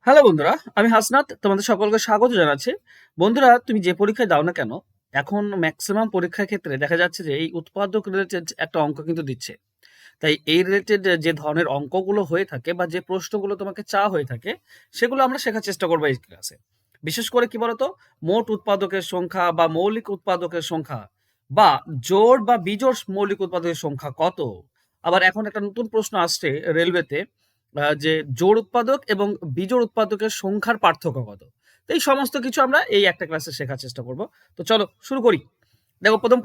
Hello বন্ধুরা, আমি হাসনাত তোমাদের সকলকে স্বাগত জানাচ্ছি। বন্ধুরা, তুমি যে পরীক্ষায় দাও না কেন, এখন ম্যাক্সিমাম পরীক্ষার ক্ষেত্রে দেখা যাচ্ছে যে এই উৎপাদক রিলেটেড একটা অঙ্ক কিন্তু দিচ্ছে। তাই এই রিলেটেড যে ধরনের অঙ্কগুলো হয়ে থাকে বা যে প্রশ্নগুলো তোমাকে চাওয়া হয়ে থাকে, সেগুলো আমরা শেখার চেষ্টা করবো এই ক্লাসে। বিশেষ করে কি বলতো, মোট উৎপাদকের সংখ্যা বা মৌলিক উৎপাদকের সংখ্যা, বা জোড় বা বিজোড় মৌলিক উৎপাদকের সংখ্যা কত। আবার এখন একটা নতুন প্রশ্ন আসছে রেলওয়েতে, যে জোড় উৎপাদক এবং বিজোড় উৎপাদকের সংখ্যার পার্থক্য কত। তো এই সমস্ত কিছু আমরা এই একটা ক্লাসে শেখার চেষ্টা করব। তো চলো শুরু করি। দেখো প্রথম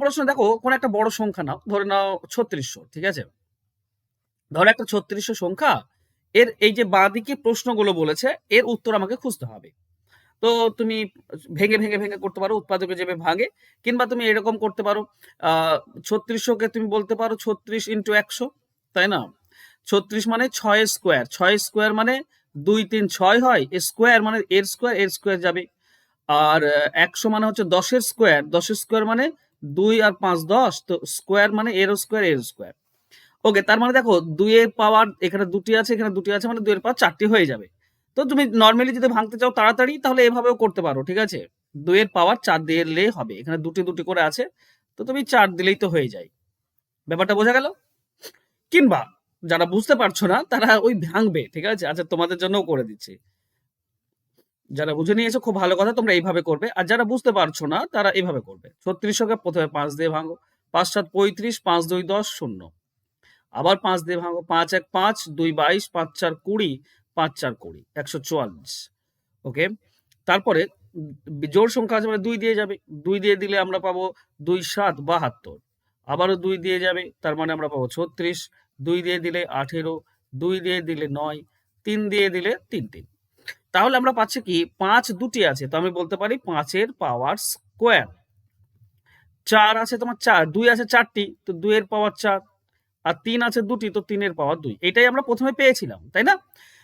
প্রশ্ন দেখো, কোন একটা বড় সংখ্যা নাও, ধরে নাও 3600, ঠিক আছে? ধরো একটা 3600 সংখ্যা, এর এই যে বাঁদিকে প্রশ্নগুলো বলেছে, এর উত্তর আমাকে খুঁজতে হবে। তো তুমি ভেঙে ভেঙে ভেঙে করতে পারো, উৎপাদকে যেভাবে ভাঙে, কিংবা তুমি এরকম করতে পারো। 3600কে তুমি বলতে পারো 36 × 100, তাই না? 36 মানে 6 স্কোয়ার, 6 স্কোয়ার মানে 2 3 6 হয়, স্কোয়ার মানে এর স্কোয়ার, এর স্কোয়ার যাবে। আর 100 মানে হচ্ছে 10-এর স্কোয়ার, 10-এর স্কোয়ার মানে 2 আর 5 10, তো স্কোয়ার মানে এর স্কোয়ার, এর স্কোয়ার। ওকে, তার মানে দেখো 2 এর পাওয়ার এখানে দুটি আছে, এখানে দুটি আছে, মানে 2 এর পাওয়ার 4টি হয়ে যাবে। তো তুমি নর্মালি যদি ভাঙতে চাও তাড়াতাড়ি, তাহলে এভাবেও করতে পারো, ঠিক আছে? 2 এর পাওয়ার 4 দিলেই হবে, এখানে দুটি দুটি করে আছে, তো তুমি 4 দিলেই তো হয়ে যায়। ব্যাপারটা বোঝা গেল? কিংবা যারা বুঝতে পারছো না তারা ওই ভাঙবে, ঠিক আছে? আচ্ছা, তোমাদের জন্যও করে দিচ্ছি। যারা বুঝে নিয়েছো খুব ভালো কথা, তোমরা এইভাবে করবে। আর যারা বুঝতে পারছো না তারা এইভাবে করবে। 3600কে প্রথমে 5 দিয়ে ভাঙো, 5 7 35, 5 2 10 0। আবার 5 দিয়ে ভাঙো, 5 1 5, 2 22, 5 4 20, 5 4 20, 144। ওকে, তারপরে জোড় সংখ্যা আছে মানে 2 দিয়ে যাবে, 2 দিয়ে দিলে আমরা পাবো 2 7 72। আবারও 2 দিয়ে যাবে, তার মানে আমরা পাবো 36। 2 দিয়ে দিলে 18, 2 দিয়ে দিলে 9, 3 দিয়ে দিলে 3 3। তাহলে আমরা পাচ্ছি কি, 5 দুটি আছে, তো আমি বলতে পারি 5-এর পাওয়ার স্কোয়ার। 4 আছে তোমার 4, 2 আছে 4টি, তো 2 এর পাওয়ার 4। আর 3 আছে দুটি, তো 3 এর পাওয়ার 2। এটাই আমরা প্রথমে পেয়েছিলাম, তাই না?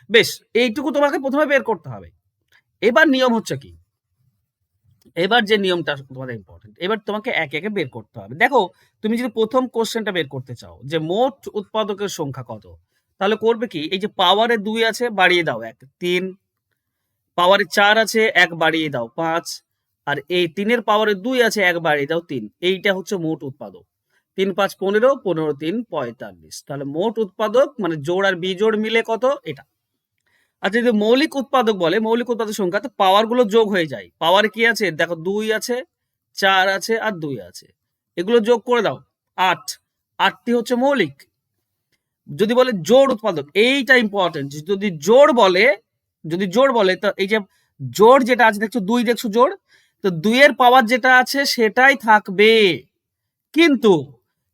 বেশ, এইটুকু তোমাকে প্রথমে বের করতে হবে। এবার নিয়ম হচ্ছে কি, এবার যে নিয়মটা তোমাদের ইম্পর্টেন্ট, এবার তোমাকে একে একে বের করতে হবে। দেখো, তুমি যদি প্রথম কোশ্চেনটা বের করতে চাও যে মোট উৎপাদকের সংখ্যা কত, তাহলে করবে কি, এই যে পাওয়ারে 2 আছে বাড়িয়ে দাও 1, 3। পাওয়ারে 4 আছে 1 বাড়িয়ে দাও 5। আর এই 3 এর পাওয়ারে 2 আছে 1 বাড়িয়ে দাও 3। এইটা হচ্ছে মোট উৎপাদক। 3 5 15, 15 3 45। তাহলে মোট উৎপাদক মানে জোড় আর বিজোড় মিলে কত, এটা। আচ্ছা, যদি মৌলিক উৎপাদক বলে, মৌলিক উৎপাদক সংখ্যা, তো পাওয়ার গুলো যোগ হয়ে যায়। পাওয়ারে কি আছে দেখো, 2 আছে, 4 আছে আর 2 আছে, এগুলো যোগ করে দাও 8। 8টি হচ্ছে মৌলিক। যদি বলে জোড় উৎপাদক, এইটা ইম্পর্টেন্ট। যদি জোড় বলে, যদি জোড় বলে, তো এই যে জোড় যেটা আছে দেখছো, 2 দেখছো জোড়, তো 2 এর পাওয়ার যেটা আছে সেটাই থাকবে। কিন্তু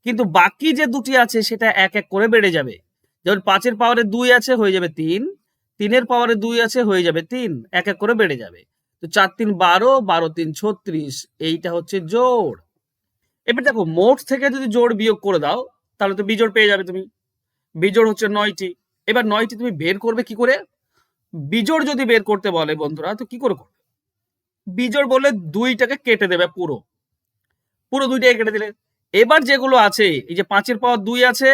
কিন্তু বাকি যে দুটি আছে সেটা এক এক করে বেড়ে যাবে। যেমন 5-এর পাওয়ারে 2 আছে হয়ে যাবে 3, 3-এর পাওয়ারে 2 আছে হয়ে যাবে 3, এক এক করে বেড়ে যাবে। তো 4 3 12, 12 3 36, এইটা হচ্ছে জোড়। এবার দেখো, মোট থেকে যদি জোড় বিয়োগ করে দাও, তাহলে তো বিজোড় পেয়ে যাবে তুমি। বিজোড় হচ্ছে 9টি। এবার 9টি তুমি বের করবে কি করে? বিজোড় যদি বের করতে বলে বন্ধুরা, তো কি করে করবে? বিজোড় বলে 2টাকে কেটে দেবে, পুরো পুরো 2টাকে কেটে দিলে। এবার যেগুলো আছে, এই যে 5-এর পাওয়ার 2 আছে,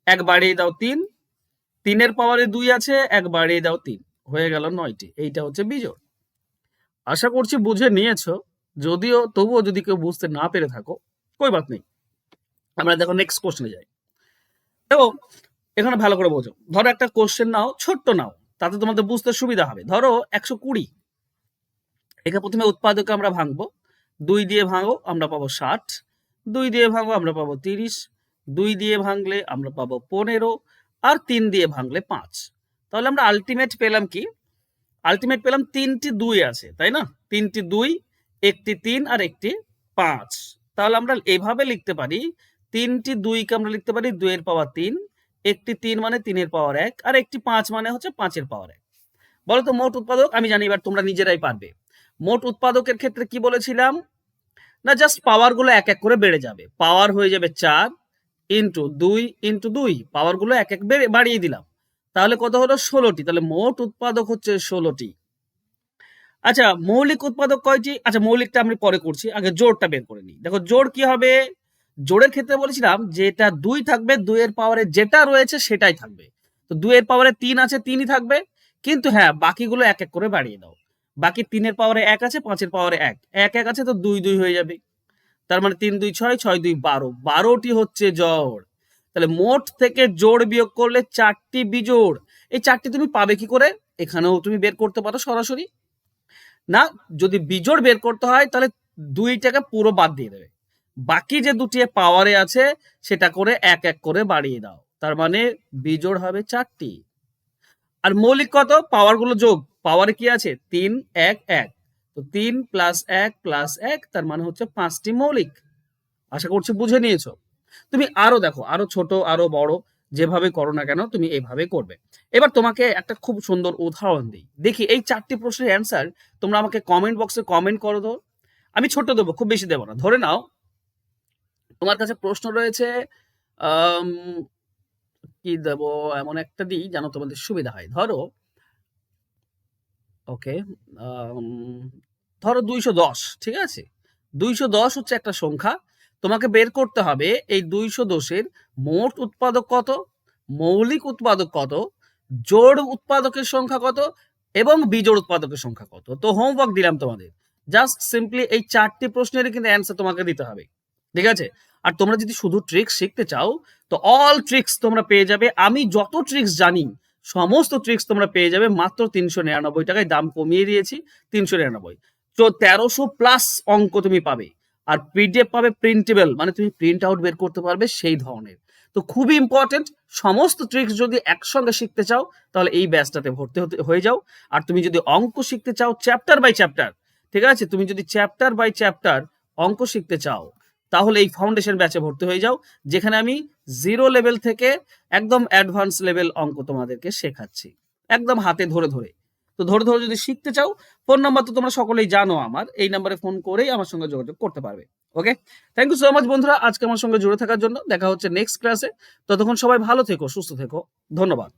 1 বাড়িয়ে দাও 3। 3-এর পাওয়ারে 2 আছে, 1 বাড়িয়ে দাও 3, হয়ে গেল 9টি। এইটা হচ্ছে বিজোড়। আশা করছি বুঝে নিয়েছো। যদিও তবুও যদি কেউ বুঝতে না পেরে থাকো, কই বাত নেই, আমরা দেখো নেক্সট কোশ্চেনে যাই। দেখো, এখানে ভালো করে বোঝো। ধরো একটা কোশ্চেন নাও, ছোট্ট নাও, তাতে তোমাদের বুঝতে সুবিধা হবে। ধরো 120, এখানে প্রথমে উৎপাদকে আমরা ভাঙবো। 2 দিয়ে ভাঙো আমরা পাবো 60, 2 দিয়ে ভাঙো আমরা পাবো 30, 2 দিয়ে ভাঙলে আমরা পাবো 15, আর 3 দিয়ে ভাঙলে 5। তাহলে আমরা আলটিমেট পেলাম কি? আলটিমেট পেলাম 3টি 2 আছে, তাই না? 3টি 2, একটি 3 আর একটি 5। তাহলে আমরা এইভাবে লিখতে পারি, 3টি 2কে আমরা লিখতে পারি 2 এর পাওয়ার 3, একটি 3 মানে 3 এর পাওয়ার 1, আর একটি 5 মানে হচ্ছে 5 এর পাওয়ার 1। বলো তো মোট উৎপাদক, আমি জানি এবার তোমরা নিজেরাই পারবে। মোট উৎপাদকের ক্ষেত্রে কি বলেছিলাম, না জাস্ট পাওয়ার গুলো এক এক করে বেড়ে যাবে। পাওয়ার হয়ে যাবে 4 ইন্টু 2 ইন্টু 2, পাওয়ার গুলো এক এক বাড়িয়ে দিলাম। তাহলে কত হলো, 16টি। তাহলে মোট উৎপাদক হচ্ছে 16টি। আচ্ছা, মৌলিক উৎপাদক কয়টি? আচ্ছা, মৌলিকটা আমি পরে করছি, আগে জোড়টা বের করে নিই। দেখো জোড় কি হবে। জোড়ের ক্ষেত্রে বলেছিলাম যেটা 2 থাকবে, 2 এর পাওয়ারে যেটা রয়েছে সেটাই থাকবে। তো 2 এর পাওয়ারে 3 আছে, 3ই থাকবে। কিন্তু হ্যাঁ, বাকিগুলো এক এক করে বাড়িয়ে দাও। বাকি 3 এর পাওয়ারে 1 আছে, 5 এর পাওয়ারে 1, 1 1 আছে, তো 2 2 হয়ে যাবে। তার মানে 3 2 6, 6 2 12, 12টি হচ্ছে জোড়। তাহলে মোট থেকে জোড় বিয়োগ করলে 4টি বিজোড়। এই 4টি তুমি পাবে কি করে? এখানেও তুমি বের করতে পারো সরাসরি। না, যদি বিজোড় বের করতে হয় তাহলে 2টাকে পুরো বাদ দিয়ে দেবে। বাকি যে দুটি পাওয়ারে আছে সেটা করে এক এক করে বাড়িয়ে দাও। তার মানে বিজোড় হবে 4টি। আর মৌলিক কত? পাওয়ার গুলো যোগ। পাওয়ারে কি আছে? 3 1 1, তো 3 প্লাস 1 প্লাস 1, তার মানে হচ্ছে 5টি মৌলিক। আশা করছি বুঝে নিয়েছো। তুমি আরো দেখো, আরো ছোট আরো বড় যেভাবে করো না কেন তুমি এইভাবে করবে। এবার তোমাকে একটা খুব সুন্দর উদাহরণ দিই, দেখি এই 4টি প্রশ্নের অ্যান্সার তোমরা আমাকে কমেন্ট বক্সে কমেন্ট করো। তো আমি ছোট দেবো, খুব বেশি দেবো না। ধরে নাও তোমার কাছে প্রশ্ন রয়েছে, আম, কি দেবো, এমন একটা দিই যেন তোমাদের সুবিধা হয়। ধরো ওকে, ধরো 210, ঠিক আছে? 210 হচ্ছে একটা সংখ্যা। তোমাকে বের করতে হবে এই 210-এর মোট উৎপাদক কত, মৌলিক উৎপাদক কত, জোড় উৎপাদকের সংখ্যা কত এবং বিজোড় উৎপাদকের সংখ্যা কত। তো হোমওয়ার্ক দিলাম তোমাদের, জাস্ট সিম্পলি এই 4টি প্রশ্নেরই কিন্তু অ্যান্সার তোমাকে দিতে হবে, ঠিক আছে? আর তোমরা যদি শুধু ট্রিক্স শিখতে চাও তো অল ট্রিক্স তোমরা পেয়ে যাবে। আমি যত ট্রিক্স জানি সমস্ত ট্রিক্স তোমরা পেয়ে যাবে মাত্র 399 টাকায়। দাম কমিয়ে দিয়েছি, 399। তো 1300+ অঙ্ক তুমি পাবে। আর পিডিএফ পাবে প্রিন্টেবল, মানে তুমি প্রিন্ট আউট বের করতে পারবে সেই ধরনের। তো খুবই ইম্পর্টেন্ট, সমস্ত ট্রিক্স যদি একসঙ্গে শিখতে চাও তাহলে এই ব্যাচটাতে ভর্তি হয়ে যাও। আর তুমি যদি অঙ্ক শিখতে চাও চ্যাপ্টার বাই চ্যাপ্টার, ঠিক আছে, তুমি যদি চ্যাপ্টার বাই চ্যাপ্টার অঙ্ক শিখতে চাও তাহলে এই ফাউন্ডেশন ব্যাচে ভর্তি হয়ে যাও, যেখানে আমি 0 লেভেল থেকে একদম অ্যাডভান্স লেভেল অঙ্ক তোমাদেরকে শেখাচ্ছি, একদম হাতে ধরে ধরে। তো ধরে ধরে যদি শিখতে চাও, ফোন নাম্বার তো তোমরা সকলেই জানো, আমার এই নাম্বারে ফোন করেই আমার সঙ্গে যোগাযোগ করতে পারবে। ওকে, থ্যাংক ইউ সো মাচ বন্ধুরা আজকে আমার সঙ্গে জুড়ে থাকার জন্য। দেখা হচ্ছে নেক্সট ক্লাসে। ততক্ষণ সবাই ভালো থেকো, সুস্থ থেকো। ধন্যবাদ।